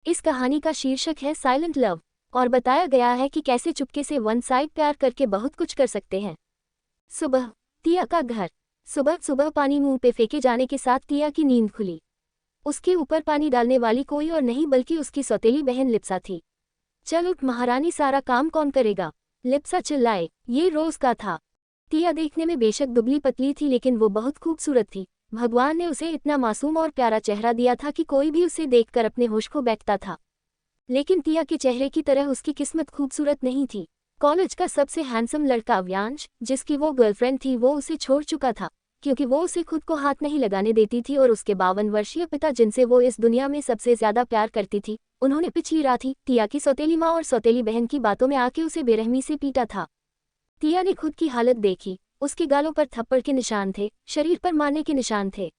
इस कहानी का शीर्षक है साइलेंट लव और बताया गया है कि कैसे चुपके से वन साइड प्यार करके बहुत कुछ कर सकते हैं। सुबह तिया का घर। सुबह सुबह पानी मुंह पे फेंके जाने के साथ तिया की नींद खुली। उसके ऊपर पानी डालने वाली कोई और नहीं बल्कि उसकी सौतेली बहन लिप्सा थी। चल उठ महारानी, सारा काम कौन करेगा? लिप्सा चिल्लाए। ये रोज का था। तिया देखने में बेशक दुबली पतली थी लेकिन वो बहुत खूबसूरत थी। भगवान ने उसे इतना मासूम और प्यारा चेहरा दिया था कि कोई भी उसे देखकर अपने होश खो बैठता था। लेकिन तिया के चेहरे की तरह उसकी किस्मत खूबसूरत नहीं थी। कॉलेज का सबसे हैंडसम लड़का अव्यांश, जिसकी वो गर्लफ्रेंड थी, वो उसे छोड़ चुका था क्योंकि वो उसे खुद को हाथ नहीं लगाने देती थी और उसके 52 वर्षीय पिता, जिनसे वो इस दुनिया में सबसे ज्यादा प्यार करती थी, उन्होंने पिछली रात ही तिया की सौतेली माँ और सौतेली बहन की बातों में आके उसे बेरहमी से पीटा था। तिया ने खुद की हालत देखी। उसके गालों पर थप्पड़ के निशान थे, शरीर पर मारने के निशान थे।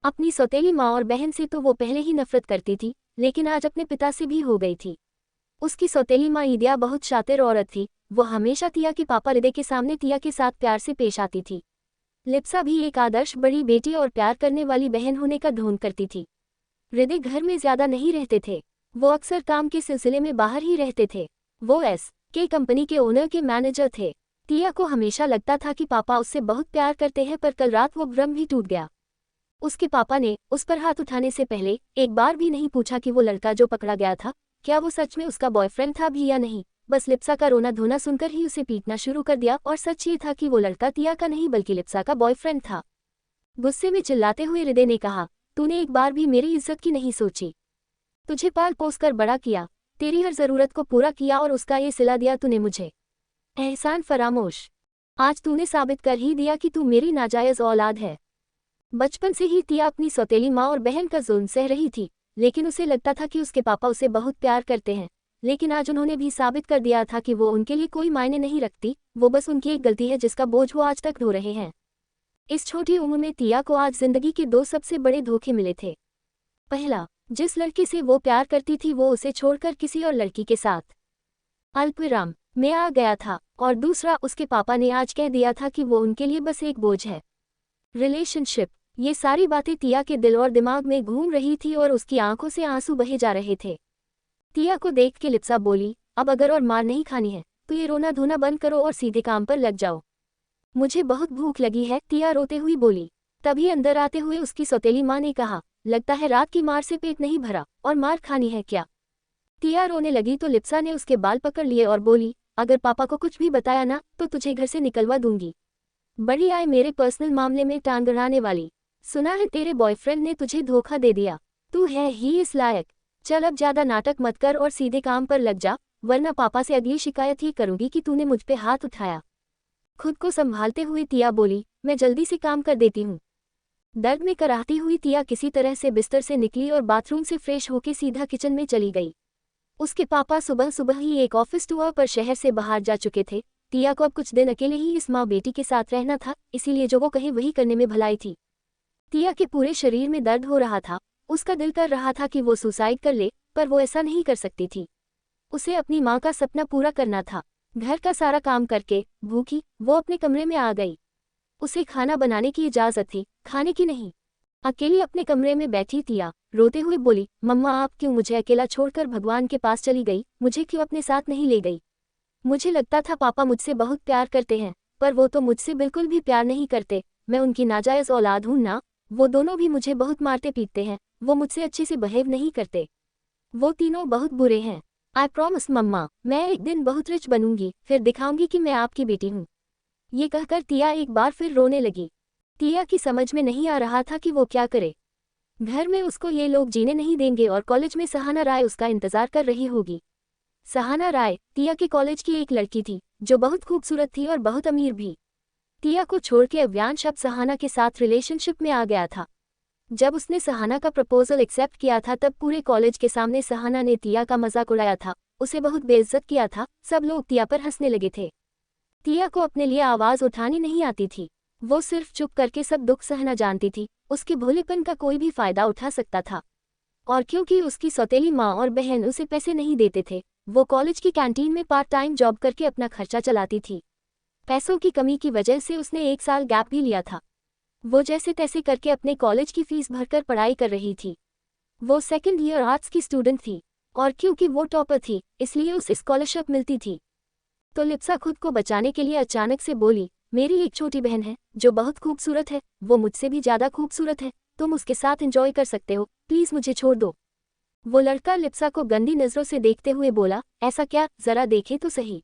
अपनी सौतेली माँ और बहन से तो वो पहले ही नफरत करती थी, लेकिन आज अपने पिता से भी हो गई थी। उसकी सौतेली माँ ईदिया बहुत शातिर औरत थी। वो हमेशा तिया के पापा हृदय के सामने तिया के साथ प्यार से पेश आती थी। लिप्सा भी एक आदर्श बड़ी बेटी और प्यार करने वाली बहन होने का ढोंग करती थी। हृदय घर में ज्यादा नहीं रहते थे। वो अक्सर काम के सिलसिले में बाहर ही रहते थे। वो के कंपनी के ओनर के मैनेजर थे। तिया को हमेशा लगता था कि पापा उससे बहुत प्यार करते हैं, पर कल रात वो भ्रम भी टूट गया। उसके पापा ने उस पर हाथ उठाने से पहले एक बार भी नहीं पूछा कि वो लड़का जो पकड़ा गया था, क्या वो सच में उसका बॉयफ्रेंड था भी या नहीं। बस लिप्सा का रोना धोना सुनकर ही उसे पीटना शुरू कर दिया और सच ये था कि वो लड़का तिया का नहीं बल्कि लिप्सा का बॉयफ्रेंड था। गुस्से में चिल्लाते हुए हृदय ने कहा, तूने एक बार भी मेरी इज्जत की नहीं सोची। तुझे पाल पोस कर बड़ा किया, तेरी हर जरूरत को पूरा किया और उसका ये सिला दिया तूने मुझे। एहसान फरामोश। आज तूने साबित कर ही दिया कि तू मेरी नाजायज औलाद है। बचपन से ही तिया अपनी सौतेली माँ और बहन का जुल्म सह रही थी, लेकिन उसे लगता था कि उसके पापा उसे बहुत प्यार करते हैं। लेकिन आज उन्होंने भी साबित कर दिया था कि वो उनके लिए कोई मायने नहीं रखती। वो बस उनकी एक गलती है जिसका बोझ वो आज तक ढो रहे हैं। इस छोटी उम्र में तिया को आज जिंदगी के 2 सबसे बड़े धोखे मिले थे। पहला, जिस लड़की से वो प्यार करती थी वो उसे छोड़कर किसी और लड़की के साथ अल्पविराम में आ गया था, और दूसरा, उसके पापा ने आज कह दिया था कि वो उनके लिए बस एक बोझ है। रिलेशनशिप। ये सारी बातें तिया के दिल और दिमाग में घूम रही थी और उसकी आंखों से आंसू बहे जा रहे थे। तिया को देख के लिप्सा बोली, अब अगर और मार नहीं खानी है तो ये रोना धोना बंद करो और सीधे काम पर लग जाओ। मुझे बहुत भूख लगी है, तिया रोते हुई बोली। तभी अंदर आते हुए उसकी सौतेली माँ ने कहा, लगता है रात की मार से पेट नहीं भरा और मार खानी है क्या? तिया रोने लगी तो लिप्सा ने उसके बाल पकड़ लिए और बोली, अगर पापा को कुछ भी बताया ना तो तुझे घर से निकलवा दूंगी। बड़ी आए मेरे पर्सनल मामले में टांग अड़ाने वाली। सुना है तेरे बॉयफ्रेंड ने तुझे धोखा दे दिया। तू है ही इस लायक। चल अब ज्यादा नाटक मत कर और सीधे काम पर लग जा, वरना पापा से अगली शिकायत ही करूंगी कि तूने मुझ पे हाथ उठाया। खुद को संभालते हुए तिया बोली, मैं जल्दी से काम कर देती हूँ। दर्द में कराहती हुई तिया किसी तरह से बिस्तर से निकली और बाथरूम से फ्रेश होकर सीधा किचन में चली गई। उसके पापा सुबह सुबह ही एक ऑफिस टूर पर शहर से बाहर जा चुके थे। तिया को अब कुछ दिन अकेले ही इस माँ बेटी के साथ रहना था, इसीलिए जो वो कहे वही करने में भलाई थी। तिया के पूरे शरीर में दर्द हो रहा था। उसका दिल कर रहा था कि वो सुसाइड कर ले, पर वो ऐसा नहीं कर सकती थी। उसे अपनी माँ का सपना पूरा करना था। घर का सारा काम करके भूखी वो अपने कमरे में आ गई। उसे खाना बनाने की इजाजत थी, खाने की नहीं। अकेली अपने कमरे में बैठी तिया रोते हुए बोली, मम्मा आप क्यों मुझे अकेला छोड़कर भगवान के पास चली गई? मुझे क्यों अपने साथ नहीं ले गई? मुझे लगता था पापा मुझसे बहुत प्यार करते हैं, पर वो तो मुझसे बिल्कुल भी प्यार नहीं करते। मैं उनकी नाजायज औलाद हूं ना। वो दोनों भी मुझे बहुत मारते पीटते हैं। वो मुझसे अच्छे से बिहेव नहीं करते। वो तीनों बहुत बुरे हैं। आई प्रॉमिस मम्मा, मैं एक दिन बहुत रिच बनूंगी, फिर दिखाऊंगी कि मैं आपकी बेटी हूँ। ये कहकर तिया एक बार फिर रोने लगी। तिया की समझ में नहीं आ रहा था कि वो क्या करे। घर में उसको ये लोग जीने नहीं देंगे और कॉलेज में सहाना राय उसका इंतजार कर रही होगी। सहाना राय तिया के कॉलेज की एक लड़की थी जो बहुत खूबसूरत थी और बहुत अमीर भी। तिया को छोड़ के अव्यांश अब सहाना के साथ रिलेशनशिप में आ गया था। जब उसने सहाना का प्रपोजल एक्सेप्ट किया था तब पूरे कॉलेज के सामने सहाना ने तिया का मजाक उड़ाया था, उसे बहुत बेइज्जत किया था। सब लोग तिया पर हंसने लगे थे। तिया को अपने लिए आवाज उठानी नहीं आती थी। वो सिर्फ चुप करके सब दुख सहना जानती थी। उसके भोलेपन का कोई भी फायदा उठा सकता था, और क्योंकि उसकी सौतेली माँ और बहन उसे पैसे नहीं देते थे, वो कॉलेज की कैंटीन में पार्ट टाइम जॉब करके अपना खर्चा चलाती थी। पैसों की कमी की वजह से उसने 1 साल गैप भी लिया था। वो जैसे तैसे करके अपने कॉलेज की फीस भरकर पढ़ाई कर रही थी। वो सेकंड ईयर आर्ट्स की स्टूडेंट थी। और क्योंकि वो टॉपर थी इसलिए उसे स्कॉलरशिप मिलती थी। तो लिप्सा खुद को बचाने के लिए अचानक से बोली, मेरी एक छोटी बहन है जो बहुत खूबसूरत है, वो मुझसे भी ज़्यादा खूबसूरत है, तुम उसके साथ एंजॉय कर सकते हो, प्लीज़ मुझे छोड़ दो। वो लड़का लिप्सा को गंदी नज़रों से देखते हुए बोला, ऐसा क्या, ज़रा देखे तो सही।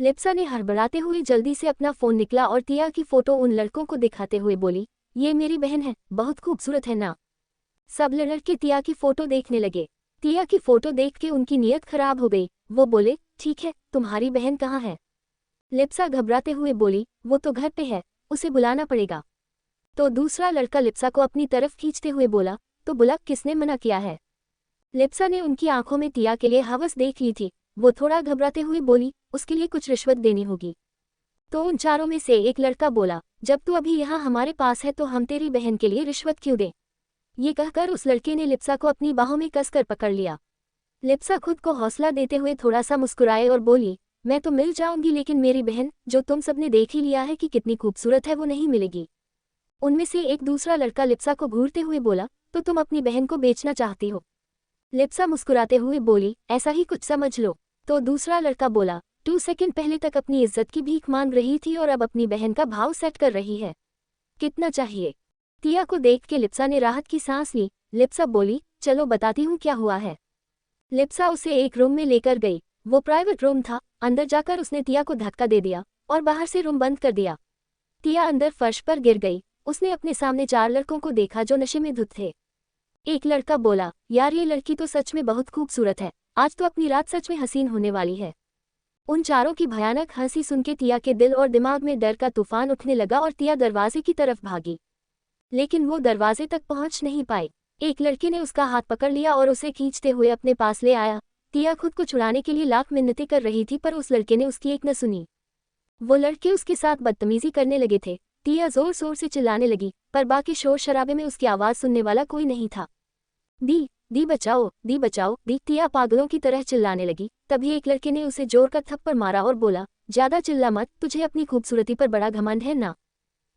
लिप्सा ने हड़बड़ाते हुए जल्दी से अपना फ़ोन निकला और टिया की फ़ोटो उन लड़कों को दिखाते हुए बोली, ये मेरी बहन है, बहुत खूबसूरत है ना। सब लड़के टिया की फ़ोटो देखने लगे। टिया की फ़ोटो देख के उनकी नीयत खराब हो गई। वो बोले, ठीक है, तुम्हारी बहन कहाँ है? लिप्सा घबराते हुए बोली, वो तो घर पे है, उसे बुलाना पड़ेगा। तो दूसरा लड़का लिप्सा को अपनी तरफ खींचते हुए बोला, तो बुला, किसने मना किया है? लिप्सा ने उनकी आंखों में टिया के लिए हवस देख ली थी। वो थोड़ा घबराते हुए बोली, उसके लिए कुछ रिश्वत देनी होगी। तो उन चारों में से एक लड़का बोला, जब तू अभी यहाँ हमारे पास है तो हम तेरी बहन के लिए रिश्वत क्यों दें? ये कहकर उस लड़के ने लिप्सा को अपनी बाहों में कसकर पकड़ लिया। लिप्सा खुद को हौसला देते हुए थोड़ा सा मुस्कुराए और बोली, मैं तो मिल जाऊंगी लेकिन मेरी बहन, जो तुम सबने देख ही लिया है कि कितनी खूबसूरत है, वो नहीं मिलेगी। उनमें से एक दूसरा लड़का लिप्सा को घूरते हुए बोला, तो तुम अपनी बहन को बेचना चाहती हो? लिप्सा मुस्कुराते हुए बोली, ऐसा ही कुछ समझ लो। तो दूसरा लड़का बोला, 2 सेकंड पहले तक अपनी इज्जत की भीख मांग रही थी और अब अपनी बहन का भाव सेट कर रही है। कितना चाहिए? टिया को देख के लिप्सा ने राहत की सांस ली। लिप्सा बोली, चलो बताती हूँ क्या हुआ है। लिप्सा उसे एक रूम में लेकर गई। वो प्राइवेट रूम था। अंदर जाकर उसने टिया को धक्का दे दिया और बाहर से रूम बंद कर दिया। टिया अंदर फर्श पर गिर गई। उसने अपने सामने 4 लड़कों को देखा जो नशे में धुत थे। एक लड़का बोला, यार ये लड़की तो सच में बहुत खूबसूरत है, आज तो अपनी रात सच में हसीन होने वाली है। उन चारों की भयानक हंसी सुन के टिया के दिल और दिमाग में डर का तूफान उठने लगा और टिया दरवाजे की तरफ भागी, लेकिन वो दरवाजे तक पहुंच नहीं पाई। एक लड़के ने उसका हाथ पकड़ लिया और उसे खींचते हुए अपने पास ले आया। टिया खुद को छुड़ाने के लिए लाख मिन्नतें कर रही थी पर उस लड़के ने उसकी एक न सुनी। वो लड़के उसके साथ बदतमीजी करने लगे थे। टिया जोर जोर से चिल्लाने लगी पर बाकी शोर शराबे में उसकी आवाज़ सुनने वाला कोई नहीं था। दी बचाओ, दी बचाओ, दी। टिया पागलों की तरह चिल्लाने लगी। तभी एक लड़के ने उसे जोर का थप्पड़ मारा और बोला, ज्यादा चिल्ला मत, तुझे अपनी खूबसूरती पर बड़ा घमंड है ना,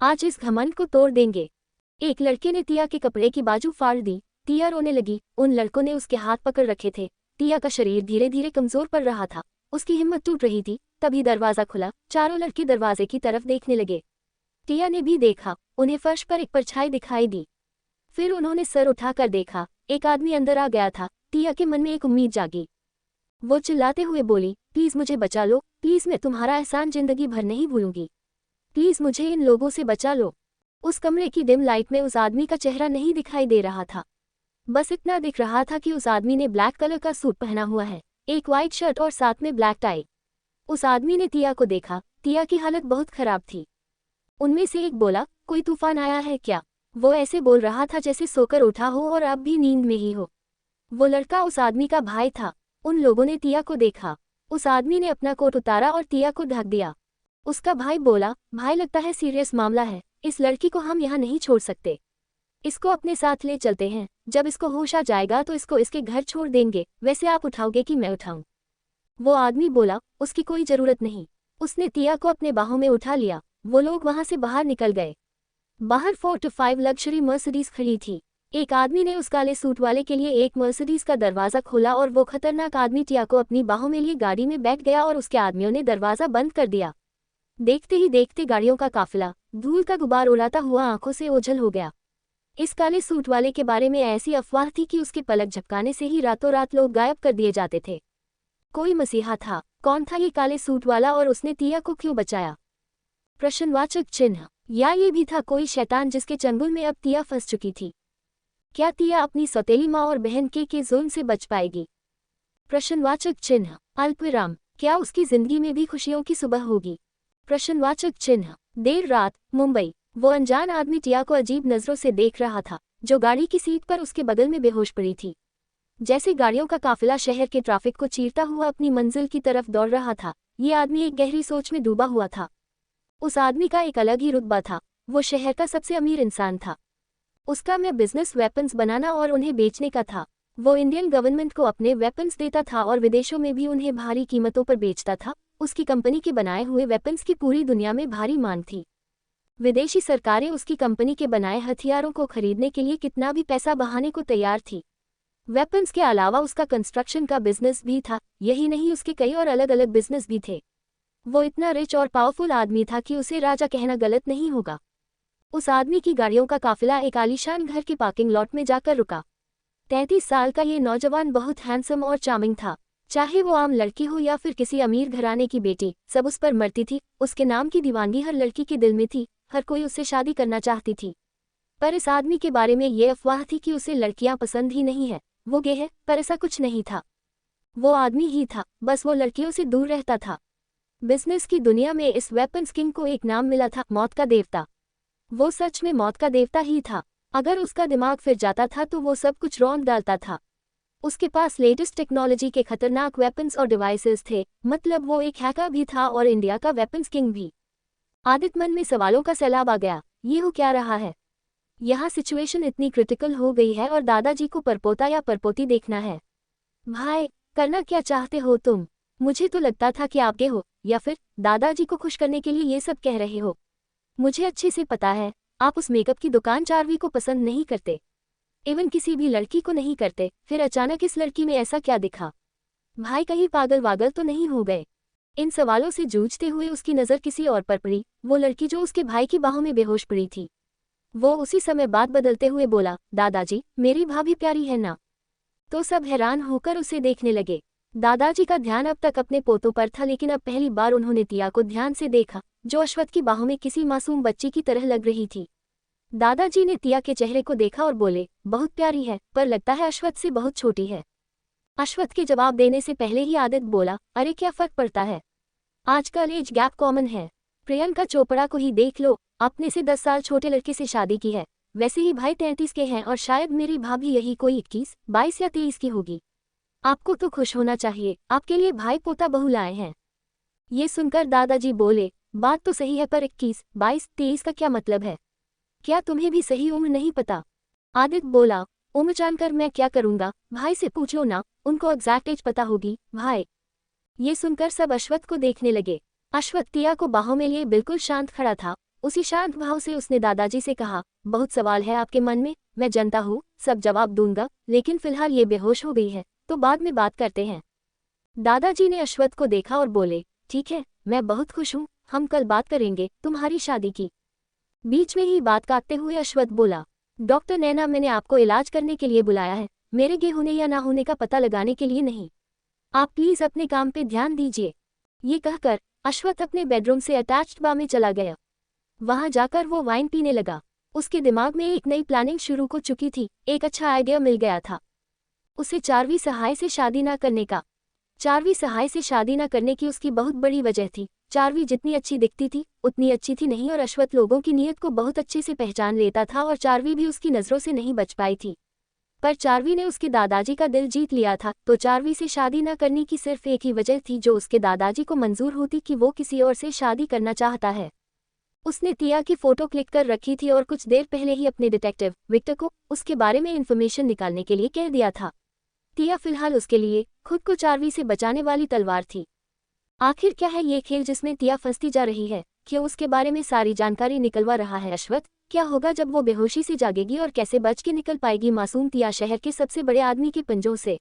आज इस घमंड को तोड़ देंगे। एक लड़के ने टिया के कपड़े की बाजू फाड़ दी। टिया रोने लगी। उन लड़कों ने उसके हाथ पकड़ रखे थे। टिया का शरीर धीरे धीरे कमजोर पड़ रहा था, उसकी हिम्मत टूट रही थी। तभी दरवाजा खुला। चारों लड़के दरवाजे की तरफ देखने लगे। टिया ने भी देखा। उन्हें फर्श पर एक परछाई दिखाई दी। फिर उन्होंने सर उठाकर देखा। एक आदमी अंदर आ गया था। टिया के मन में एक उम्मीद जागी। वो चिल्लाते हुए बोली, प्लीज मुझे बचा लो, प्लीज, मैं तुम्हारा एहसान जिंदगी भर नहीं भूलूंगी, प्लीज मुझे इन लोगों से बचा लो। उस कमरे की डिम लाइट में उस आदमी का चेहरा नहीं दिखाई दे रहा था। बस इतना दिख रहा था कि उस आदमी ने ब्लैक कलर का सूट पहना हुआ है, एक वाइट शर्ट और साथ में ब्लैक टाई। उस आदमी ने टिया को देखा। टिया की हालत बहुत खराब थी। उनमें से एक बोला, कोई तूफान आया है क्या? वो ऐसे बोल रहा था जैसे सोकर उठा हो और अब भी नींद में ही हो। वो लड़का उस आदमी का भाई था। उन लोगों ने टिया को देखा। उस आदमी ने अपना कोट उतारा और टिया को ढक दिया। उसका भाई बोला, भाई लगता है सीरियस मामला है, इस लड़की को हम यहाँ नहीं छोड़ सकते, इसको अपने साथ ले चलते हैं, जब इसको होश आ जाएगा तो इसको इसके घर छोड़ देंगे, वैसे आप उठाओगे कि मैं उठाऊं? वो आदमी बोला, उसकी कोई जरूरत नहीं। उसने टिया को अपने बाहों में उठा लिया। वो लोग वहां से बाहर निकल गए। बाहर 4 to 5 लग्जरी मर्सिडीज खड़ी थी। एक आदमी ने उस काले सूट वाले के लिए एक मर्सिडीज का दरवाजा खोला और वो खतरनाक आदमी टिया को अपनी बाहों में लिए गाड़ी में बैठ गया और उसके आदमियों ने दरवाजा बंद कर दिया। देखते ही देखते गाड़ियों का काफिला धूल का गुबार उड़ाता हुआ आंखों से ओझल हो गया। इस काले सूट वाले के बारे में ऐसी अफवाह थी कि उसके पलक झपकाने से ही रातों रात लोग गायब कर दिए जाते थे। कोई मसीहा था। कौन था ये काले सूट वाला और उसने टिया को क्यों बचाया? प्रश्नवाचक चिन्ह। या ये भी था कोई शैतान जिसके चंगुल में अब टिया फंस चुकी थी? क्या टिया अपनी सौतेली माँ और बहन के जुल्म से बच पाएगी? प्रश्नवाचक चिन्ह। अल्पविराम। क्या उसकी जिंदगी में भी खुशियों की सुबह होगी? प्रश्नवाचक चिन्ह। देर रात, मुंबई। वो अनजान आदमी टिया को अजीब नजरों से देख रहा था, जो गाड़ी की सीट पर उसके बगल में बेहोश पड़ी थी। जैसे गाड़ियों का काफिला शहर के ट्रैफिक को चीरता हुआ अपनी मंजिल की तरफ दौड़ रहा था, ये आदमी एक गहरी सोच में डूबा हुआ था। उस आदमी का एक अलग ही रुतबा था। वो शहर का सबसे अमीर इंसान था। उसका में बिजनेस वेपन्स बनाना और उन्हें बेचने का था। वो इंडियन गवर्नमेंट को अपने वेपन्स देता था और विदेशों में भी उन्हें भारी कीमतों पर बेचता था। उसकी कंपनी के बनाए हुए वेपन्स की पूरी दुनिया में भारी मांग थी। विदेशी सरकारें उसकी कंपनी के बनाए हथियारों को खरीदने के लिए कितना भी पैसा बहाने को तैयार थी। वेपन्स के अलावा उसका कंस्ट्रक्शन का बिजनेस भी था। यही नहीं, उसके कई और अलग अलग बिजनेस भी थे। वो इतना रिच और पावरफुल आदमी था कि उसे राजा कहना गलत नहीं होगा। उस आदमी की गाड़ियों का काफिला एक आलीशान घर के पार्किंग लॉट में जाकर रुका। 33 साल का ये नौजवान बहुत हैंडसम और चार्मिंग था। चाहे वो आम लड़की हो या फिर किसी अमीर घराने की बेटी, सब उस पर मरती थी। उसके नाम की दीवानगी हर लड़की के दिल में थी। हर कोई उससे शादी करना चाहती थी। पर इस आदमी के बारे में ये अफवाह थी कि उसे लड़कियां पसंद ही नहीं है, वो गे है। पर ऐसा कुछ नहीं था। वो आदमी ही था, बस वो लड़कियों से दूर रहता था। बिजनेस की दुनिया में इस वेपन्स किंग को एक नाम मिला था, मौत का देवता। वो सच में मौत का देवता ही था। अगर उसका दिमाग फिर जाता था तो वो सब कुछ रौंद डालता था। उसके पास लेटेस्ट टेक्नोलॉजी के खतरनाक वेपन्स और डिवाइसेस थे, मतलब वो एक हैकर भी था और इंडिया का वेपन्स किंग भी। आदित्य मन में सवालों का सैलाब आ गया। ये हो क्या रहा है? यहाँ सिचुएशन इतनी क्रिटिकल हो गई है और दादाजी को परपोता या परपोती देखना है। भाई, करना क्या चाहते हो तुम? मुझे तो लगता था कि आप गए हो, या फिर दादाजी को खुश करने के लिए ये सब कह रहे हो। मुझे अच्छे से पता है, आप उस मेकअप की दुकान चार्वी को पसंद नहीं करते, इवन किसी भी लड़की को नहीं करते। फिर अचानक इस लड़की में ऐसा क्या दिखा? भाई, कहीं पागल वागल तो नहीं हो गए? इन सवालों से जूझते हुए उसकी नज़र किसी और पर पड़ी, वो लड़की जो उसके भाई की बाहों में बेहोश पड़ी थी। वो उसी समय बात बदलते हुए बोला, दादाजी, मेरी भाभी प्यारी है ना? तो सब हैरान होकर उसे देखने लगे। दादाजी का ध्यान अब तक अपने पोतों पर था, लेकिन अब पहली बार उन्होंने तिया को ध्यान से देखा, जो अश्वत्थ की बाहों में किसी मासूम बच्ची की तरह लग रही थी। दादाजी ने तिया के चेहरे को देखा और बोले, बहुत प्यारी है, पर लगता है अश्वत्थ से बहुत छोटी है। अश्वत्थ के जवाब देने से पहले ही आदित्य बोला, अरे क्या फर्क पड़ता है, आजकल एज गैप कॉमन है। प्रियंका चोपड़ा को ही देख लो, अपने से 10 साल छोटे लड़के से शादी की है। वैसे ही भाई 33 के हैं और शायद मेरी भाभी यही कोई 21, 22 या 23 की होगी। आपको तो खुश होना चाहिए, आपके लिए भाई पोता बहू लाए हैं। ये सुनकर दादाजी बोले, बात तो सही है, पर 21, 22, 23 का क्या मतलब है? क्या तुम्हें भी सही उम्र नहीं पता? आदित्य बोला, उम्र जानकर मैं क्या करूंगा, भाई से पूछ लो ना, उनको एग्जैक्ट एज पता होगी। भाई, ये सुनकर सब अश्वत्थ को देखने लगे। अश्वत्थ तिया को बाहों में लिए बिल्कुल शांत खड़ा था। उसी शांत भाव से उसने दादाजी से कहा, बहुत सवाल है आपके मन में, मैं जानता हूँ, सब जवाब दूंगा, लेकिन फिलहाल ये बेहोश हो गई है, तो बाद में बात करते हैं। दादाजी ने अश्वत्थ को देखा और बोले, ठीक है, मैं बहुत खुश हूँ, हम कल बात करेंगे तुम्हारी शादी की। बीच में ही बात काटते हुए अश्वत्थ बोला, डॉक्टर नैना, मैंने आपको इलाज करने के लिए बुलाया है, मेरे गे होने या ना होने का पता लगाने के लिए नहीं। आप प्लीज अपने काम पे ध्यान दीजिए। ये कहकर अश्वत्थ अपने बेडरूम से अटैच्ड बार में चला गया। वहां जाकर वो वाइन पीने लगा। उसके दिमाग में एक नई प्लानिंग शुरू हो चुकी थी, एक अच्छा आइडिया मिल गया था उसे चारवी सहाय से शादी न करने का। चारवी सहाय से शादी न करने की उसकी बहुत बड़ी वजह थी। चारवी जितनी अच्छी दिखती थी उतनी अच्छी थी नहीं, और अश्वत्थ लोगों की नीयत को बहुत अच्छे से पहचान लेता था और चारवी भी उसकी नज़रों से नहीं बच पाई थी। पर चारवी ने उसके दादाजी का दिल जीत लिया था, तो चारवी से शादी न करने की सिर्फ एक ही वजह थी जो उसके दादाजी को मंजूर होती कि वो किसी और से शादी करना चाहता है। उसने तिया की फोटो क्लिक कर रखी थी और कुछ देर पहले ही अपने डिटेक्टिव विक्टर को उसके बारे में इन्फॉर्मेशन निकालने के लिए कह दिया था। तिया फिलहाल उसके लिए खुद को चारवी से बचाने वाली तलवार थी। आखिर क्या है ये खेल जिसमें तिया फंसती जा रही है? क्यों उसके बारे में सारी जानकारी निकलवा रहा है अश्वत्थ? क्या होगा जब वो बेहोशी से जागेगी और कैसे बच के निकल पाएगी मासूम तिया शहर के सबसे बड़े आदमी के पंजों से?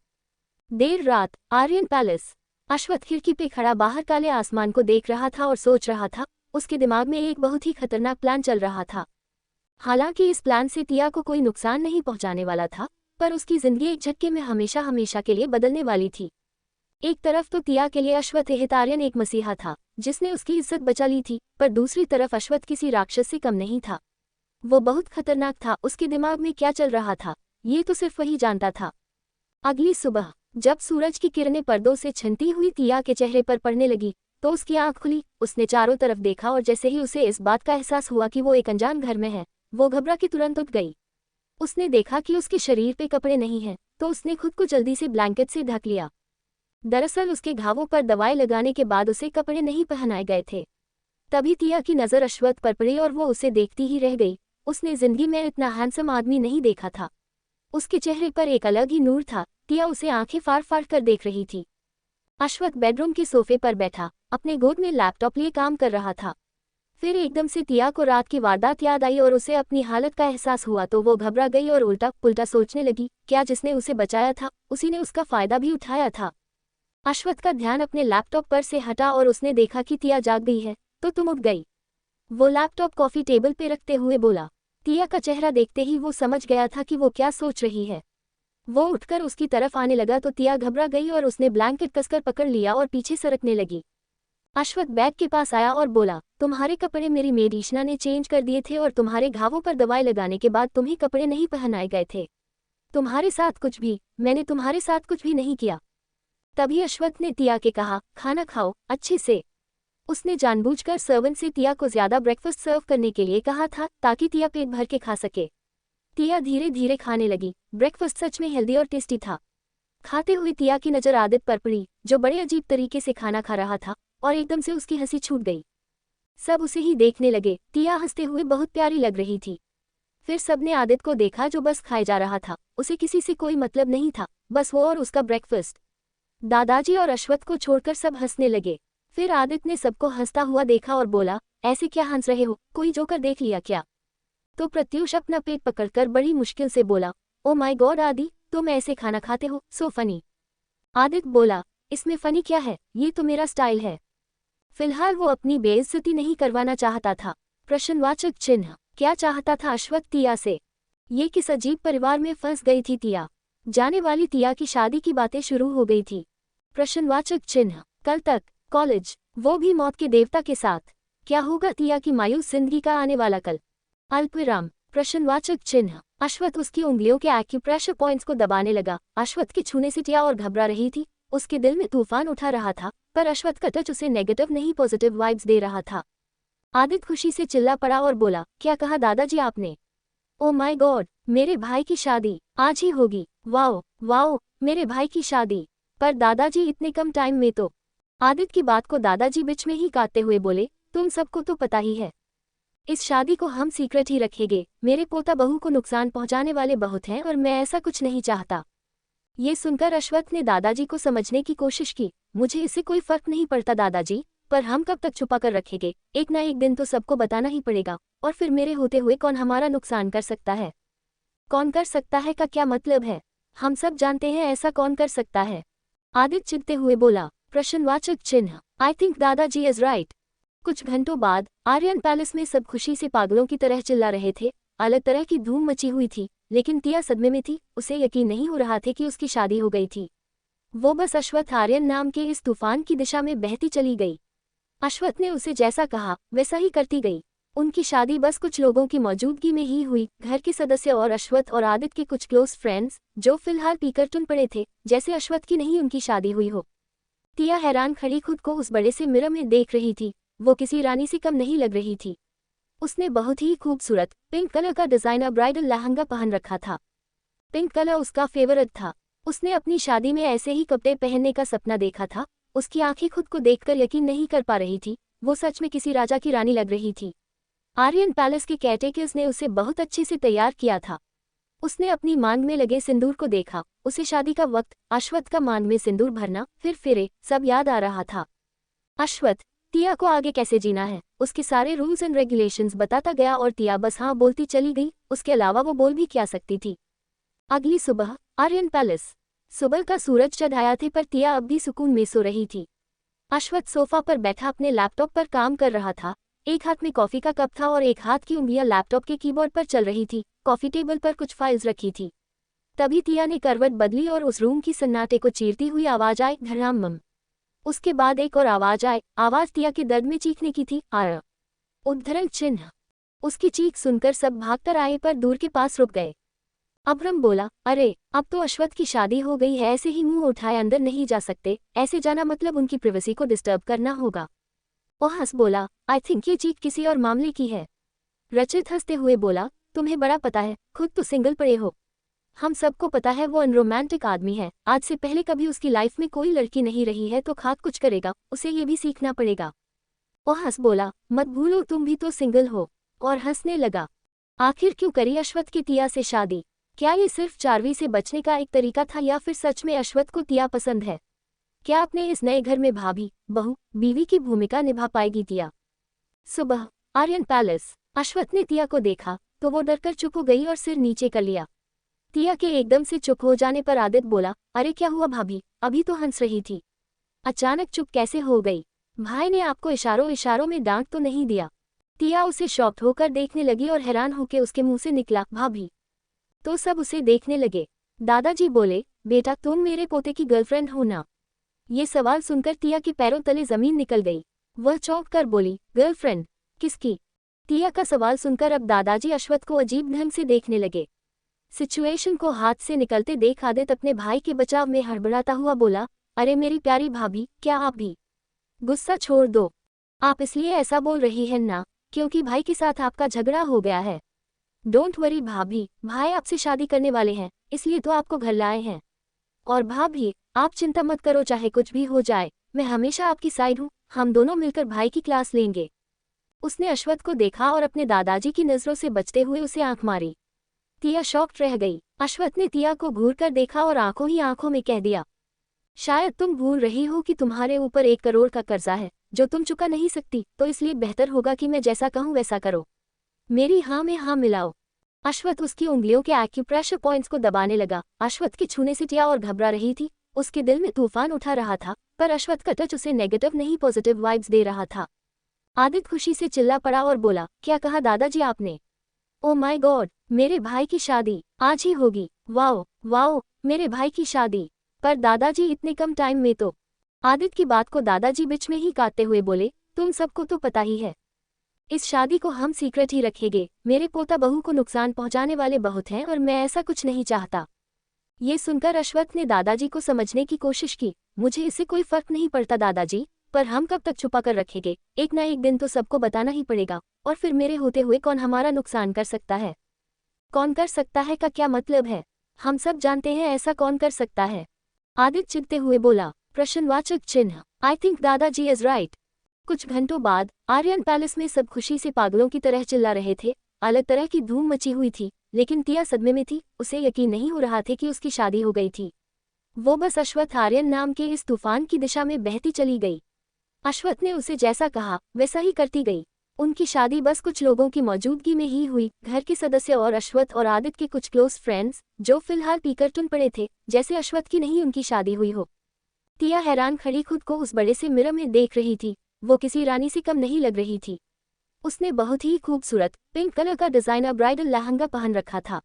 देर रात, आर्यन पैलेस। अश्वत्थ खिड़की पे खड़ा बाहर काले आसमान को देख रहा था और सोच रहा था। उसके दिमाग में एक बहुत ही खतरनाक प्लान चल रहा था। हालांकि इस प्लान से तिया को कोई नुकसान नहीं पहुंचाने वाला था, पर उसकी जिंदगी एक झटके में हमेशा हमेशा के लिए बदलने वाली थी। एक तरफ तो तिया के लिए अश्वत्थ आर्यन एक मसीहा था जिसने उसकी इज्जत बचा ली थी, पर दूसरी तरफ अश्वत्थ किसी राक्षस से कम नहीं था। वो बहुत खतरनाक था। उसके दिमाग में क्या चल रहा था ये तो सिर्फ वही जानता था। अगली सुबह जब सूरज की किरणें पर्दों से छनती हुई तिया के चेहरे पर पड़ने लगी तो उसकी आंख खुली। उसने चारों तरफ देखा और जैसे ही उसे इस बात का एहसास हुआ कि वो एक अनजान घर में है, वो घबरा के तुरंत उठ गई। उसने देखा कि उसके शरीर पे कपड़े नहीं हैं, तो उसने खुद को जल्दी से ब्लैंकेट से ढक लिया। दरअसल उसके घावों पर दवाई लगाने के बाद उसे कपड़े नहीं पहनाए गए थे। तभी तिया की नज़र अश्वत्थ पर पड़ी और वो उसे देखती ही रह गई। उसने जिंदगी में इतना हैंडसम आदमी नहीं देखा था। उसके चेहरे पर एक अलग ही नूर था। तिया उसे आंखें फाड़ फाड़ कर देख रही थी। अश्वत्थ बेडरूम के सोफे पर बैठा अपने गोद में लैपटॉप लिए काम कर रहा था। फिर एकदम से टिया को रात की वारदात याद आई और उसे अपनी हालत का एहसास हुआ तो वो घबरा गई और उल्टा पुल्टा सोचने लगी, क्या जिसने उसे बचाया था उसी ने उसका फायदा भी उठाया था। अश्वत्थ का ध्यान अपने लैपटॉप पर से हटा और उसने देखा कि टिया जाग गई है, तो तुम उठ गई। वो लैपटॉप कॉफी टेबल पे रखते हुए बोला। टिया का चेहरा देखते ही वो समझ गया था कि वो क्या सोच रही है। वो उठकर उसकी तरफ आने लगा तो टिया घबरा गई और उसने ब्लैंकेट कसकर पकड़ लिया और पीछे सरकने लगी। अश्वत्थ बैग के पास आया और बोला, तुम्हारे कपड़े मेरी मेड ईशना ने चेंज कर दिए थे और तुम्हारे घावों पर दवाई लगाने के बाद तुम्हें कपड़े नहीं पहनाए गए थे। मैंने तुम्हारे साथ कुछ भी नहीं किया। तभी अश्वत्थ ने टिया के कहा, खाना खाओ अच्छे से। उसने जानबूझकर सर्वेंट से टिया को ज्यादा ब्रेकफास्ट सर्व करने के लिए कहा था ताकि टिया पेट भर के खा सके। टिया धीरे धीरे खाने लगी। ब्रेकफास्ट सच में हेल्दी और टेस्टी था। खाते हुए टिया की नज़र आदित्य पर पड़ी, जो बड़े अजीब तरीके से खाना खा रहा था, और एकदम से उसकी हंसी छूट गई। सब उसे ही देखने लगे। टिया हंसते हुए बहुत प्यारी लग रही थी। फिर सबने आदित्य को देखा जो बस खाए जा रहा था। उसे किसी से कोई मतलब नहीं था, बस वो और उसका ब्रेकफास्ट। दादाजी और अश्वत्थ को छोड़कर सब हंसने लगे। फिर आदित्य ने सबको हंसता हुआ देखा और बोला, ऐसे क्या हंस रहे हो, कोई जोकर देख लिया क्या? तो प्रत्यूष अपना पेट पकड़कर बड़ी मुश्किल से बोला, ओ माय गॉड आदि, तुम ऐसे खाना खाते हो, सो फनी। आदित्य बोला, इसमें फनी क्या है, ये तो मेरा स्टाइल है। फिलहाल वो अपनी बेइज्जती नहीं करवाना चाहता था। प्रश्नवाचक चिन्ह। क्या चाहता था अश्वत्थ टिया से? ये किस अजीब परिवार में फंस गई थी टिया? जाने वाली टिया की शादी की बातें शुरू हो गई थी। प्रश्नवाचक चिन्ह। कल तक कॉलेज, वो भी मौत के देवता के साथ। क्या होगा टिया की मायूस जिंदगी का आने वाला कल? अल्पविराम। प्रश्नवाचक चिन्ह। अश्वत्थ उसकी उंगलियों के एक्यूप्रेशर पॉइंट्स को दबाने लगा। अश्वत्थ के छूने से टिया और घबरा रही थी। उसके दिल में तूफान उठा रहा था, पर अश्वत्थ का टच उसे नेगेटिव नहीं पॉजिटिव वाइब्स दे रहा था। आदित्य खुशी से चिल्ला पड़ा और बोला, क्या कहा दादाजी आपने? ओ माय गॉड, मेरे भाई की शादी आज ही होगी। वाओ वाओ, मेरे भाई की शादी। पर दादाजी इतने कम टाइम में तो। आदित्य की बात को दादाजी बीच में ही काटते हुए बोले, तुम सबको तो पता ही है, इस शादी को हम सीक्रेट ही रखेंगे। मेरे पोता बहू को नुकसान पहुंचाने वाले बहुत हैं और मैं ऐसा कुछ नहीं चाहता। ये सुनकर अश्वत्थ ने दादाजी को समझने की कोशिश की। मुझे इससे कोई फर्क नहीं पड़ता दादाजी, पर हम कब तक छुपा कर रखेंगे? एक ना एक दिन तो सबको बताना ही पड़ेगा, और फिर मेरे होते हुए कौन हमारा नुकसान कर सकता है? कौन कर सकता है का क्या मतलब है? हम सब जानते हैं ऐसा कौन कर सकता है। आदित्य चिढ़ते हुए बोला। प्रश्नवाचक चिन्ह। आई थिंक दादाजी इज राइट। कुछ घंटों बाद आर्यन पैलेस में सब खुशी से पागलों की तरह चिल्ला रहे थे। अलग तरह की धूम मची हुई थी, लेकिन टिया सदमे में थी। उसे यकीन नहीं हो रहा था कि उसकी शादी हो गई थी। वो बस अश्वत्थ आर्यन नाम के इस तूफान की दिशा में बहती चली गई। अश्वत्थ ने उसे जैसा कहा वैसा ही करती गई। उनकी शादी बस कुछ लोगों की मौजूदगी में ही हुई। घर के सदस्य और अश्वत्थ और आदित्य के कुछ क्लोज फ्रेंड्स, जो फिलहाल पीकर टुन पड़े थे, जैसे अश्वत्थ की नहीं उनकी शादी हुई हो। टिया हैरान खड़ी खुद को उस बड़े से मिरर में देख रही थी। वो किसी रानी से कम नहीं लग रही थी। उसने बहुत ही खूबसूरत पिंक कलर का डिजाइनर ब्राइडल लहंगा पहन रखा था। पिंक कलर उसका फेवरेट था। उसने अपनी शादी में ऐसे ही कपड़े पहनने का सपना देखा था। उसकी आंखें खुद को देखकर यकीन नहीं कर पा रही थी। वो सच में किसी राजा की रानी लग रही थी। आर्यन पैलेस के कैटेकर्स ने उसे बहुत अच्छे से तैयार किया था। उसने अपनी मांग में लगे सिंदूर को देखा। उसे शादी का वक्त, अश्वत्थ का मांग में सिंदूर भरना, फिर फेरे, सब याद आ रहा था। अश्वत्थ टिया को आगे कैसे जीना है, उसके सारे रूल्स एंड रेगुलेशंस बताता गया और टिया बस हाँ बोलती चली गई। उसके अलावा वो बोल भी क्या सकती थी। अगली सुबह आर्यन पैलेस। सुबह का सूरज चढ़ आया थे, पर टिया अब भी सुकून में सो रही थी। अश्वत्थ सोफा पर बैठा अपने लैपटॉप पर काम कर रहा था। एक हाथ में कॉफी का कप था और एक हाथ की उंगलियां लैपटॉप के कीबोर्ड पर चल रही थी। कॉफी टेबल पर कुछ फाइल्स रखी थी। तभी टिया ने करवट बदली और उस रूम की सन्नाटे को चीरती हुई आवाज आई, धड़ाम। उसके बाद एक और आवाज आए। आवाज टिया के दर्द में चीखने की थी। आर उद्धरण चिन्ह। उसकी चीख सुनकर सब भागकर आए, पर दूर के पास रुक गए। अब्रम बोला, अरे अब तो अश्वत्थ की शादी हो गई है, ऐसे ही मुंह उठाए अंदर नहीं जा सकते। ऐसे जाना मतलब उनकी प्राइवेसी को डिस्टर्ब करना होगा। ओहस बोला, आई थिंक ये चीख किसी और मामले की है। रचित हंसते हुए बोला, तुम्हें बड़ा पता है, खुद तो सिंगल पड़े हो। हम सबको पता है वो अनरोमांटिक आदमी है। आज से पहले कभी उसकी लाइफ में कोई लड़की नहीं रही है, तो खाक कुछ करेगा, उसे ये भी सीखना पड़ेगा। ओहस बोला, मत भूलो तुम भी तो सिंगल हो। और हंसने लगा। आखिर क्यों करी अश्वत्थ की टिया से शादी? क्या ये सिर्फ चार्वी से बचने का एक तरीका था, या फिर सच में अश्वत्थ को टिया पसंद है? क्या अपने इस नए घर में भाभी, बहू, बीवी की भूमिका निभा पाएगी टिया? सुबह आर्यन पैलेस। अश्वथ ने टिया को देखा तो वो डरकर चुप हो गई और सिर नीचे कर लिया। टिया के एकदम से चुप हो जाने पर आदित्य बोला, अरे क्या हुआ भाभी, अभी तो हंस रही थी, अचानक चुप कैसे हो गई? भाई ने आपको इशारों इशारों में डांट तो नहीं दिया? टिया उसे शॉक्ड होकर देखने लगी और हैरान होकर उसके मुंह से निकला, भाभी। तो सब उसे देखने लगे। दादाजी बोले, बेटा तुम मेरे पोते की गर्लफ्रेंड हो ना? ये सवाल सुनकर टिया के पैरों तले जमीन निकल गई। वह चौंक कर बोली, गर्लफ्रेंड किसकी? टिया का सवाल सुनकर अब दादाजी अश्वथ को अजीब ढंग से देखने लगे। सिचुएशन को हाथ से निकलते देख आदित्य अपने भाई के बचाव में हड़बड़ाता हुआ बोला, अरे मेरी प्यारी भाभी, क्या आप भी गुस्सा छोड़ दो? आप इसलिए ऐसा बोल रही हैं ना क्योंकि भाई के साथ आपका झगड़ा हो गया है? डोंट वरी भाभी, भाई आपसे शादी करने वाले हैं, इसलिए तो आपको घर लाए हैं। और भाभी आप चिंता मत करो, चाहे कुछ भी हो जाए मैं हमेशा आपकी साइड हूँ, हम दोनों मिलकर भाई की क्लास लेंगे। उसने अश्वथ को देखा और अपने दादाजी की नजरों से बचते हुए उसे आंख मारी। टिया शॉक्ड रह गई। अश्वथ ने टिया को घूर कर देखा और आंखों ही आंखों में कह दिया, शायद तुम भूल रही हो कि तुम्हारे ऊपर 1 करोड़ का कर्जा है जो तुम चुका नहीं सकती, तो इसलिए बेहतर होगा कि मैं जैसा कहूँ वैसा करो। मेरी हाँ में हाँ मिलाओ। अश्वथ उसकी उंगलियों के एक्यूप्रेशर पॉइंट्स को दबाने लगा। अश्वथ के छूने से टिया और घबरा रही थी। उसके दिल में तूफान उठा रहा था, पर अश्वथ का टच उसे नेगेटिव नहीं पॉजिटिव वाइब्स दे रहा था। आदित्य खुशी से चिल्ला पड़ा और बोला, क्या कहा दादाजी आपने? ओ माय गॉड, मेरे भाई की शादी आज ही होगी। वाओ वाओ, मेरे भाई की शादी। पर दादाजी इतने कम टाइम में तो? आदित्य की बात को दादाजी बीच में ही काटते हुए बोले, तुम सबको तो पता ही है, इस शादी को हम सीक्रेट ही रखेंगे। मेरे पोता बहू को नुकसान पहुंचाने वाले बहुत हैं और मैं ऐसा कुछ नहीं चाहता। ये सुनकर अश्वथ ने दादाजी को समझने की कोशिश की। मुझे इससे कोई फर्क नहीं पड़ता दादाजी, पर हम कब तक छुपा कर रखेंगे? एक ना एक दिन तो सबको बताना ही पड़ेगा, और फिर मेरे होते हुए कौन हमारा नुकसान कर सकता है? कौन कर सकता है का क्या मतलब है? हम सब जानते हैं ऐसा कौन कर सकता है। आदित्य चिढ़ते हुए बोला, प्रश्नवाचक चिन्ह। आई थिंक दादाजी इज राइट। कुछ घंटों बाद आर्यन पैलेस में सब खुशी से पागलों की तरह चिल्ला रहे थे। अलग तरह की धूम मची हुई थी, लेकिन टिया सदमे में थी। उसे यकीन नहीं हो रहा था कि उसकी शादी हो गई थी। वो बस अश्वथ आर्यन नाम के इस तूफान की दिशा में बहती चली गई। अश्वथ ने उसे जैसा कहा वैसा ही करती गई। उनकी शादी बस कुछ लोगों की मौजूदगी में ही हुई। घर के सदस्य और अश्वथ और आदित्य के कुछ क्लोज फ्रेंड्स, जो फिलहाल पीकर टुन पड़े थे जैसे अश्वथ की नहीं उनकी शादी हुई हो। टिया हैरान खड़ी खुद को उस बड़े से मिरर में देख रही थी। वो किसी रानी से कम नहीं लग रही थी। उसने बहुत ही खूबसूरत पिंक कलर का डिजाइनर ब्राइडल लहंगा पहन रखा था।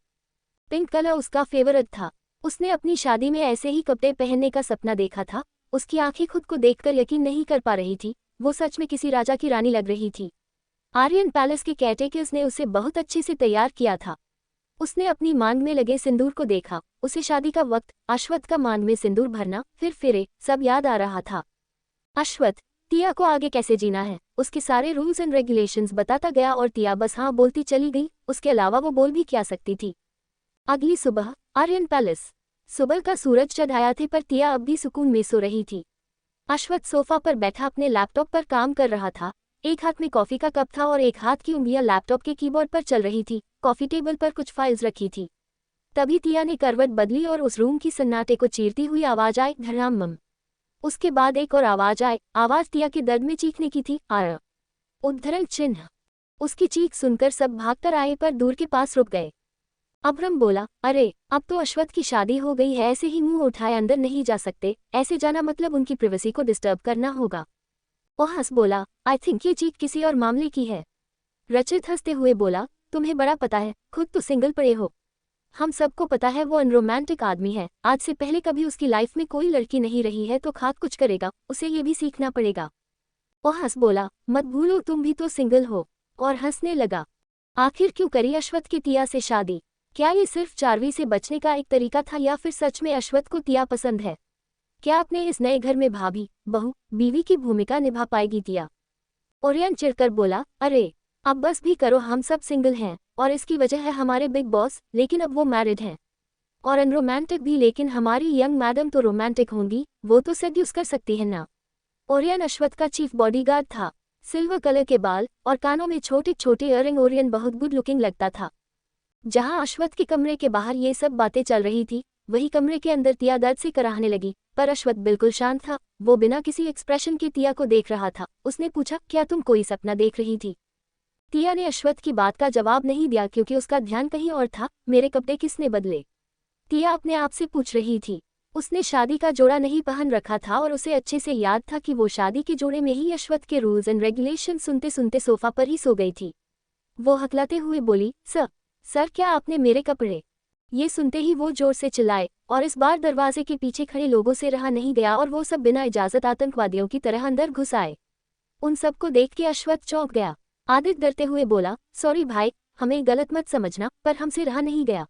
पिंक कलर उसका फेवरेट था। उसने अपनी शादी में ऐसे ही कपड़े पहनने का सपना देखा था। उसकी आंखें खुद को देखकर यकीन नहीं कर पा रही थी। वो सच में किसी राजा की रानी लग रही थी। आर्यन पैलेस के कैटेकर्स ने उसे बहुत अच्छे से तैयार किया था। उसने अपनी मांग में लगे सिंदूर को देखा। उसे शादी का वक्त, अश्वथ का मांग में सिंदूर भरना, फिर फेरे, सब याद आ रहा था। अश्वथ टिया को आगे कैसे जीना है उसके सारे रूल्स एंड रेगुलेशंस बताता गया और टिया बस हाँ बोलती चली गई। उसके अलावा वो बोल भी क्या सकती थी। अगली सुबह आर्यन पैलेस। सुबह का सूरज चढ़ आया थे, पर टिया अब भी सुकून में सो रही थी। अश्वथ सोफा पर बैठा अपने लैपटॉप पर काम कर रहा था। एक हाथ में कॉफी का कप था और एक हाथ की उंगलियां लैपटॉप के कीबोर्ड पर चल रही थी। कॉफी टेबल पर कुछ फाइल्स रखी थी। तभी टिया ने करवट बदली और उस रूम की सन्नाटे को चीरती हुई आवाज आई, धड़ाम। उसके बाद एक और आवाज आई। आवाज टिया के दर्द में चीखने की थी। आय उद्धरण चिन्ह। उसकी चीख सुनकर सब भागकर आए, पर दूर के पास रुक गए। अब्रम बोला, अरे अब तो अश्वथ की शादी हो गई है, ऐसे ही मुंह उठाए अंदर नहीं जा सकते। ऐसे जाना मतलब उनकी प्रिवेसी को डिस्टर्ब करना होगा। ओहस बोला, आई थिंक ये चीख किसी और मामले की है। रचित हंसते हुए बोला, तुम्हें बड़ा पता है, खुद तो सिंगल पड़े हो। हम सबको पता है वो अनरोमांटिक आदमी है। आज से पहले कभी उसकी लाइफ में कोई लड़की नहीं रही है, तो खाक कुछ करेगा, उसे ये भी सीखना पड़ेगा। ओहस बोला, मत भूलो तुम भी तो सिंगल हो। और हंसने लगा। आखिर क्यों करी अश्वथ की टिया से शादी? क्या ये सिर्फ चार्वी से बचने का एक तरीका था, या फिर सच में अश्वथ को टिया पसंद है? क्या अपने इस नए घर में भाभी, बहू, बीवी की भूमिका निभा पाएगी टिया? ओरियन चिढ़कर बोला, अरे अब बस भी करो, हम सब सिंगल हैं और इसकी वजह है हमारे बिग बॉस। लेकिन अब वो मैरिड हैं और अनरोमांटिक भी, लेकिन हमारी यंग मैडम तो रोमांटिक होंगी, वो तो सेड्यूस कर सकती है ना। ओरियन अश्वथ का चीफ बॉडीगार्ड था। सिल्वर कलर के बाल और कानों में छोटे छोटे इयररिंग। ओरियन बहुत गुड लुकिंग लगता था। जहां अश्वथ के कमरे के बाहर ये सब बातें चल रही थी, वही कमरे के अंदर टिया दर्द से कराहने लगी। पर अश्वथ बिल्कुल शांत था। वो बिना किसी एक्सप्रेशन के टिया को देख रहा था। उसने पूछा, क्या तुम कोई सपना देख रही थी? टिया ने अश्वत्थ की बात का जवाब नहीं दिया क्योंकि उसका ध्यान कहीं और था। मेरे कपड़े किसने बदले? टिया अपने आप से पूछ रही थी। उसने शादी का जोड़ा नहीं पहन रखा था और उसे अच्छे से याद था कि वो शादी के जोड़े में ही अश्वत्थ के रूल्स एंड रेगुलेशन सुनते सुनते सोफा पर ही सो गई थी। वो हकलाते हुए बोली, सर क्या आपने मेरे कपड़े? ये सुनते ही वो जोर से चिल्लाए और इस बार दरवाजे के पीछे खड़े लोगों से रहा नहीं गया और वो सब बिना इजाजत आतंकवादियों की तरह अंदर घुस आए। उन सबको देख के अश्वत्थ चौंक गया। आदित्य डरते हुए बोला, सॉरी भाई, हमें गलत मत समझना, पर हमसे रहा नहीं गया।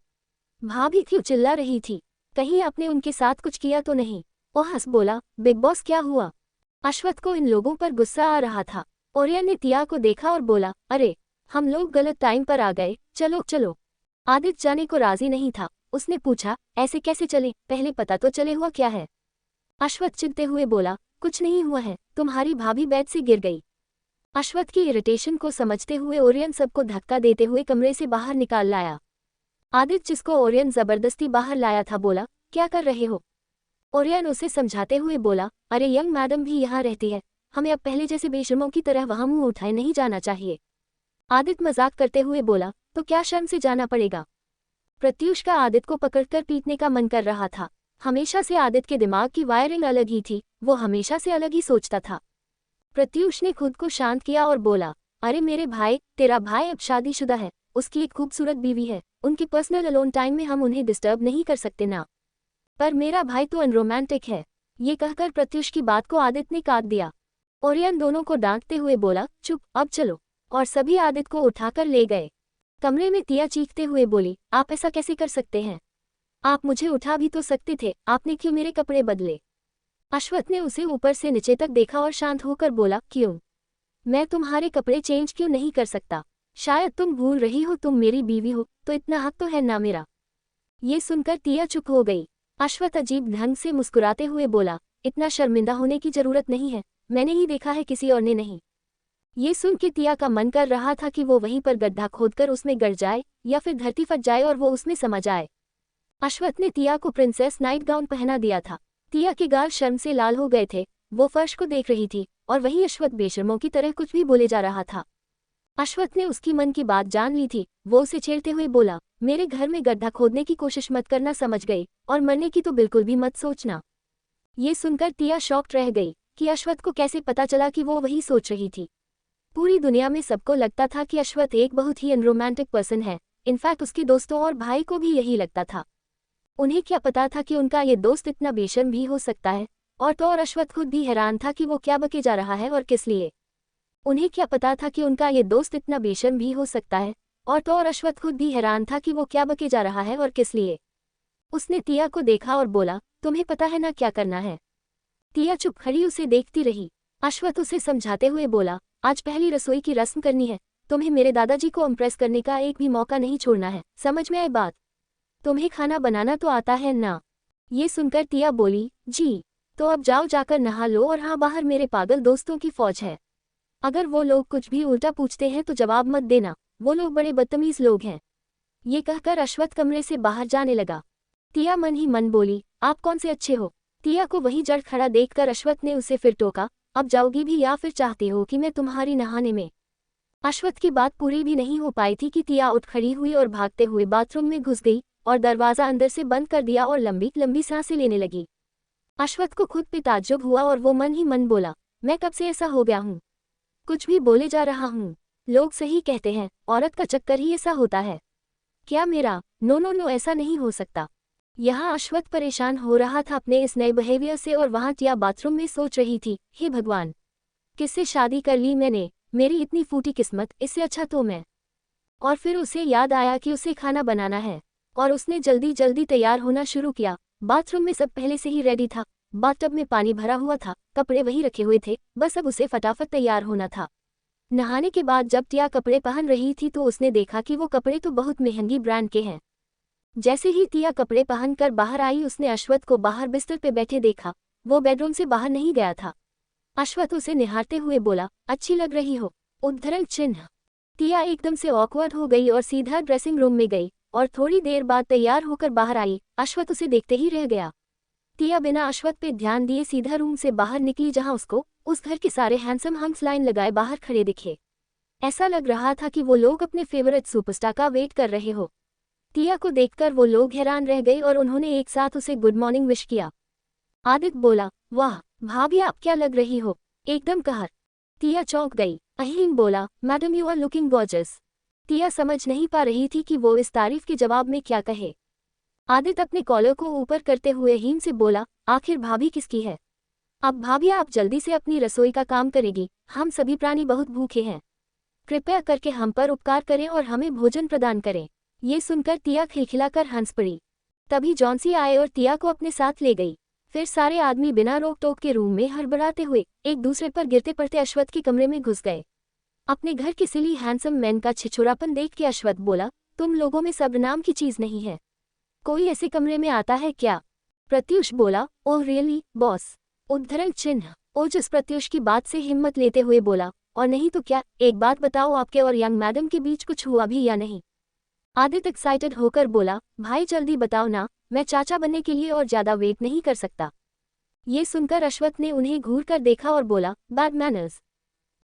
भाभी क्यों चिल्ला रही थी? कहीं आपने उनके साथ कुछ किया तो नहीं? वो हंस बोला, बिग बॉस क्या हुआ? अश्वत्थ को इन लोगों पर गुस्सा आ रहा था। ओरियन ने टिया को देखा और बोला, अरे हम लोग गलत टाइम पर आ गए, चलो चलो। आदित्य जाने को राजी नहीं था। उसने पूछा, ऐसे कैसे चले? पहले पता तो चले हुआ क्या है? अश्वत्थ चिढ़ते हुए बोला, कुछ नहीं हुआ है, तुम्हारी भाभी बेड से गिर गई। अश्वत्थ की इरिटेशन को समझते हुए ओरियन सबको धक्का देते हुए कमरे से बाहर निकाल लाया। आदित्य, जिसको ओरियन जबरदस्ती बाहर लाया था, बोला, क्या कर रहे हो? ओरियन उसे समझाते हुए बोला, अरे यंग मैडम भी यहाँ रहती है, हमें अब पहले जैसे बेशर्मों की तरह वहां मुंह उठाए नहीं जाना चाहिए। आदित्य मजाक करते हुए बोला, तो क्या शर्म से जाना पड़ेगा? प्रत्यूष का आदित्य को पकड़कर पीटने का मन कर रहा था। हमेशा से आदित्य के दिमाग की वायरिंग अलग ही थी, वो हमेशा से अलग ही सोचता था। प्रत्यूष ने खुद को शांत किया और बोला, अरे मेरे भाई, तेरा भाई अब शादीशुदा है, उसकी एक खूबसूरत बीवी है, उनके पर्सनल अलोन टाइम में हम उन्हें डिस्टर्ब नहीं कर सकते ना। पर मेरा भाई तो अनरोमांटिक है। ये कहकर प्रत्यूष की बात को आदित्य ने काट दिया। ओरियन दोनों को डांटते हुए बोला, चुप, अब चलो। और सभी आदित्य को उठाकर ले गए। कमरे में टिया चीखते हुए बोली, आप ऐसा कैसे कर सकते हैं? आप मुझे उठा भी तो सकते थे, आपने क्यों मेरे कपड़े बदले? अश्वत्थ ने उसे ऊपर से नीचे तक देखा और शांत होकर बोला, क्यों? मैं तुम्हारे कपड़े चेंज क्यों नहीं कर सकता? शायद तुम भूल रही हो तुम मेरी बीवी हो, तो इतना हक तो है ना मेरा। ये सुनकर टिया चुप हो गई। अश्वत्थ अजीब ढंग से मुस्कुराते हुए बोला, इतना शर्मिंदा होने की जरूरत नहीं है, मैंने ही देखा है, किसी और ने नहीं। ये सुन के टिया का मन कर रहा था कि वो वहीं पर गड्ढा खोदकर उसमें गिर जाए या फिर धरती फट जाए और वो उसमें समा जाए। अश्वत्थ ने टिया को प्रिंसेस नाइट गाउन पहना दिया था। टिया के गाल शर्म से लाल हो गए थे। वो फर्श को देख रही थी और वहीं अश्वत्थ बेशर्मों की तरह कुछ भी बोले जा रहा था। अश्वत्थ ने उसकी मन की बात जान ली थी। वो उसे छेड़ते हुए बोला, मेरे घर में गड्ढा खोदने की कोशिश मत करना, समझ गई? और मरने की तो बिल्कुल भी मत सोचना। ये सुनकर टिया शॉक्ड रह गई कि अश्वत्थ को कैसे पता चला कि वो वही सोच रही थी। पूरी दुनिया में सबको लगता था कि अश्वत्थ एक बहुत ही अनरोमांटिक पर्सन है। इनफैक्ट उसके दोस्तों और भाई को भी यही लगता था। उन्हें क्या पता था कि उनका ये दोस्त इतना बेशर्म भी हो सकता है। और अश्वत्थ खुद भी हैरान था कि वो क्या बके जा रहा है और किस लिए। उन्हें क्या पता था कि उनका ये दोस्त इतना बेशर्म भी हो सकता है। और अश्वत्थ खुद भी हैरान था कि वो क्या बके जा रहा है और किस लिए। उसने टिया को देखा और बोला, तुम्हें पता है ना क्या करना है? टिया चुप खड़ी उसे देखती रही। अश्वत्थ उसे समझाते हुए बोला, आज पहली रसोई की रस्म करनी है, तुम्हें मेरे दादाजी को इम्प्रेस करने का एक भी मौका नहीं छोड़ना है, समझ में आई बात? तुम्हें खाना बनाना तो आता है ना? ये सुनकर टिया बोली, जी। तो अब जाओ, जाकर नहा लो, और हाँ, बाहर मेरे पागल दोस्तों की फौज है। अगर वो लोग कुछ भी उल्टा पूछते हैं तो जवाब मत देना, वो लोग बड़े बदतमीज लोग हैं। ये कहकर अश्वत्थ कमरे से बाहर जाने लगा। टिया मन ही मन बोली, आप कौन से अच्छे हो? टिया को वही जड़ खड़ा देखकर अश्वत्थ ने उसे फिर टोका, अब जाओगी भी या फिर चाहते हो कि मैं तुम्हारी नहाने में? अश्वत्थ की बात पूरी भी नहीं हो पाई थी कि टिया उठ खड़ी हुई और भागते हुए बाथरूम में घुस गई और दरवाजा अंदर से बंद कर दिया और लंबी लंबी सांसें लेने लगी। अश्वत्थ को खुद पे ताज्जुब हुआ और वो मन ही मन बोला, मैं कब से ऐसा हो गया हूँ? कुछ भी बोले जा रहा हूँ। लोग सही कहते हैं, औरत का चक्कर ही ऐसा होता है। क्या मेरा? नो नो नो, ऐसा नहीं हो सकता। यहाँ अश्वत्थ परेशान हो रहा था अपने इस नए बिहेवियर से और वहाँ टिया बाथरूम में सोच रही थी, हे भगवान, किससे शादी कर ली मैंने? मेरी इतनी फूटी किस्मत, इससे अच्छा तो मैं। और फिर उसे याद आया कि उसे खाना बनाना है और उसने जल्दी जल्दी तैयार होना शुरू किया। बाथरूम में सब पहले से ही रेडी था, बाथटब में पानी भरा हुआ था, कपड़े वही रखे हुए थे, बस अब उसे फटाफट तैयार होना था। नहाने के बाद जब टिया कपड़े पहन रही थी तो उसने देखा कि वो कपड़े तो बहुत महंगी ब्रांड के हैं। जैसे ही टिया कपड़े पहनकर बाहर आई उसने अश्वत्थ को बाहर बिस्तर पे बैठे देखा। वो बेडरूम से बाहर नहीं गया था। अश्वत्थ उसे निहारते हुए बोला, अच्छी लग रही हो। उद्धरण चिन्ह। टिया एकदम से ऑकवर्ड हो गई और सीधा ड्रेसिंग रूम में गई और थोड़ी देर बाद तैयार होकर बाहर आई। अश्वत्थ उसे देखते ही रह गया। टिया बिना अश्वत्थ पे ध्यान दिए सीधा रूम से बाहर निकली जहां उसको उस घर के सारे हैंडसम हंक्स लाइन लगाए बाहर खड़े दिखे। ऐसा लग रहा था कि वो लोग अपने फेवरेट सुपरस्टार का वेट कर रहे हो। टिया को देखकर वो लोग हैरान रह गए और उन्होंने एक साथ उसे गुड मॉर्निंग विश किया। आदित्य बोला, वाह भाभी आप क्या लग रही हो, एकदम कहर। टिया चौंक गई। अहीम बोला, madam you are looking gorgeous. Tia समझ नहीं पा रही थी कि वो इस तारीफ के जवाब में क्या कहे। आदित्य अपने कॉलर को ऊपर करते हुए अहीम से बोला, आखिर भाभी किसकी है? अब भाभी आप जल्दी से अपनी रसोई का काम करेगी, हम सभी प्राणी बहुत भूखे हैं। कृपया करके हम पर उपकार करें और हमें भोजन प्रदान करें। ये सुनकर टिया खिलखिलाकर हंस पड़ी। तभी जॉन्सी आए और टिया को अपने साथ ले गई। फिर सारे आदमी बिना रोक टोक के रूम में हड़बड़ाते हुए एक दूसरे पर गिरते पड़ते अश्वत्थ के कमरे में घुस गए। अपने घर के सिली हैंडसम मैन का छिछोरापन देख के अश्वत्थ बोला, तुम लोगों में सब्र नाम की चीज नहीं है। कोई ऐसे कमरे में आता है क्या? प्रत्युष बोला, ओह रियली बॉस। उद्धरण चिन्ह। ओजस प्रत्युष की बात से हिम्मत लेते हुए बोला, और नहीं तो क्या, एक बात बताओ, आपके और यंग मैडम के बीच कुछ हुआ भी या नहीं? आदित्य एक्साइटेड होकर बोला, भाई जल्दी बताओ ना, मैं चाचा बनने के लिए और ज्यादा वेट नहीं कर सकता। ये सुनकर अश्वत्थ ने उन्हें घूर कर देखा और बोला, बैड मैनर्स।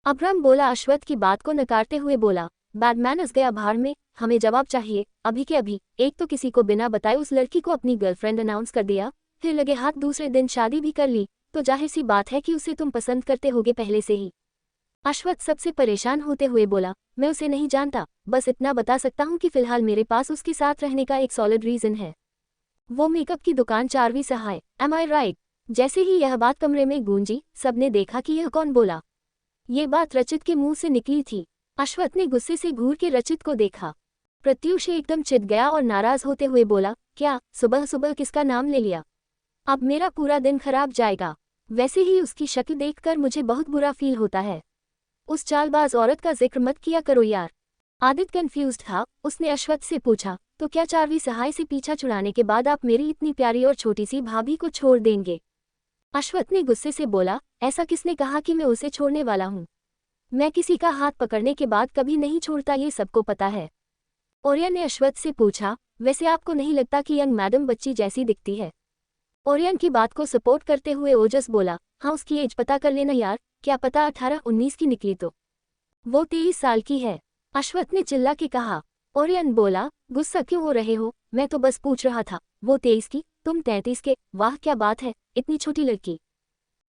अब्रम बोला अश्वत्थ की बात को नकारते हुए बोला, बैड मैनर्स गया भाड़ में, हमें जवाब चाहिए, अभी के अभी। एक तो किसी को बिना बताए उस लड़की को अपनी गर्लफ्रेंड अनाउंस कर दिया, फिर लगे हाथ दूसरे दिन शादी भी कर ली, तो जाहिर सी बात है कि उसे तुम पसंद करते होगे पहले से ही। अश्वत्थ सबसे परेशान होते हुए बोला, मैं उसे नहीं जानता, बस इतना बता सकता हूँ कि फिलहाल मेरे पास उसके साथ रहने का एक सॉलिड रीजन है। वो मेकअप की दुकान चारवी सहाय, एम आई राइट? जैसे ही यह बात कमरे में गूंजी, सबने देखा कि यह कौन बोला। ये बात रचित के मुंह से निकली थी। अश्वत्थ ने गुस्से से घूर के रचित को देखा। प्रत्युष एकदम चिढ़ गया और नाराज होते हुए बोला, क्या सुबह सुबह किसका नाम ले लिया? अब मेरा पूरा दिन खराब जाएगा। वैसे ही उसकी शक्ल देखकर मुझे बहुत बुरा फील होता है। उस चालबाज औरत का जिक्र मत किया करो यार। आदित्य कंफ्यूज्ड था। उसने अश्वत्थ से पूछा, तो क्या चारवी सहाय से पीछा छुड़ाने के बाद आप मेरी इतनी प्यारी और छोटी सी भाभी को छोड़ देंगे? अश्वत्थ ने गुस्से से बोला, ऐसा किसने कहा कि मैं उसे छोड़ने वाला हूँ? मैं किसी का हाथ पकड़ने के बाद कभी नहीं छोड़ता, ये सबको पता है। ओरियन ने अश्वत्थ से पूछा, वैसे आपको नहीं लगता कि यंग मैडम बच्ची जैसी दिखती है? ओरियन की बात को सपोर्ट करते हुए ओजस बोला, हाँ उसकी एज पता कर लेना यार, क्या पता 18-19 की निकली तो। वो 23 साल की है। अश्वत्थ ने चिल्ला के कहा। ओरियन बोला, गुस्सा क्यों हो रहे हो, मैं तो बस पूछ रहा था, वो 23 की, तुम 33 के, वाह क्या बात है, इतनी छोटी लड़की।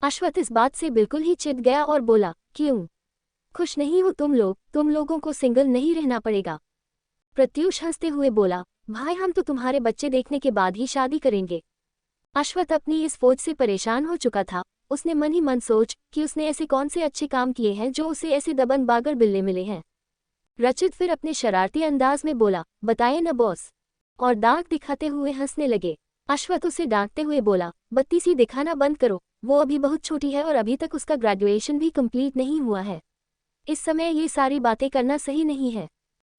अश्वत्थ इस बात से बिल्कुल ही चिढ़ गया और बोला, क्यों खुश नहीं हो तुम लोगों को सिंगल नहीं रहना पड़ेगा। प्रत्युष हंसते हुए बोला, भाई हम तो तुम्हारे बच्चे देखने के बाद ही शादी करेंगे। अश्वत्थ अपनी इस फौज से परेशान हो चुका था। उसने मन ही मन सोच कि उसने ऐसे कौन से अच्छे काम किए हैं जो उसे ऐसे दबंग बागर बिल्ले मिले हैं। रचित फिर अपने शरारती अंदाज में बोला, बताए न बॉस, और दांत दिखाते हुए हंसने लगे। अश्वत्थ उसे डांटते हुए बोला, बत्ती सी दिखाना बंद करो, वो अभी बहुत छोटी है और अभी तक उसका ग्रेजुएशन भी कंप्लीट नहीं हुआ है। इस समय ये सारी बातें करना सही नहीं है।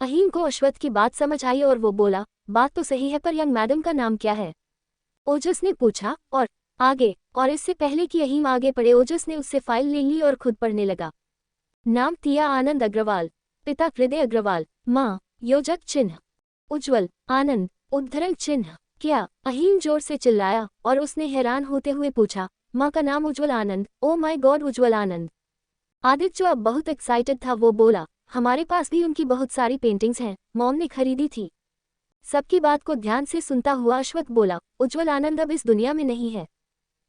अहीम को अश्वत्थ की बात समझ आई और वो बोला, बात तो सही है, पर यंग मैडम का नाम क्या है? ओजस ने पूछा। और आगे, और इससे पहले कि अहीम आगे पढ़े ओजस ने उससे फाइल ले ली और खुद पढ़ने लगा। नाम टिया आनंद अग्रवाल, पिता हृदय अग्रवाल, माँ योजक चिन्ह उज्ज्वल आनंद, उद्धरण चिन्ह क्या? अहीम जोर से चिल्लाया और उसने हैरान होते हुए पूछा, माँ का नाम उज्ज्वल आनंद? ओ माय गॉड, उज्ज्वल आनंद। आदित्य जो अब बहुत एक्साइटेड था वो बोला, हमारे पास भी उनकी बहुत सारी पेंटिंग्स हैं, मॉम ने खरीदी थी। सबकी बात को ध्यान से सुनता हुआ अश्वत्थ बोला, उज्ज्वल आनंद अब इस दुनिया में नहीं है।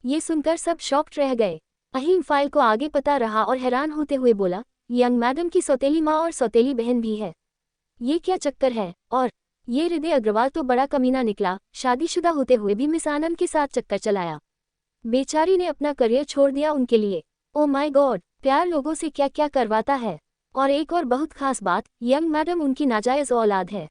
ये सुनकर सब शॉक्ड रह गए। अहीम फाइल को आगे पता रहा और हैरान होते हुए बोला, यंग मैडम की सौतेली माँ और सौतेली बहन भी है। ये क्या चक्कर है? और ये हृदय अग्रवाल तो बड़ा कमीना निकला, शादीशुदा होते हुए भी मिस आनंद के साथ चक्कर चलाया। बेचारी ने अपना करियर छोड़ दिया उनके लिए। ओ माय गॉड, प्यार लोगों से क्या क्या करवाता है। और एक और बहुत खास बात, यंग मैडम उनकी नाजायज औलाद है।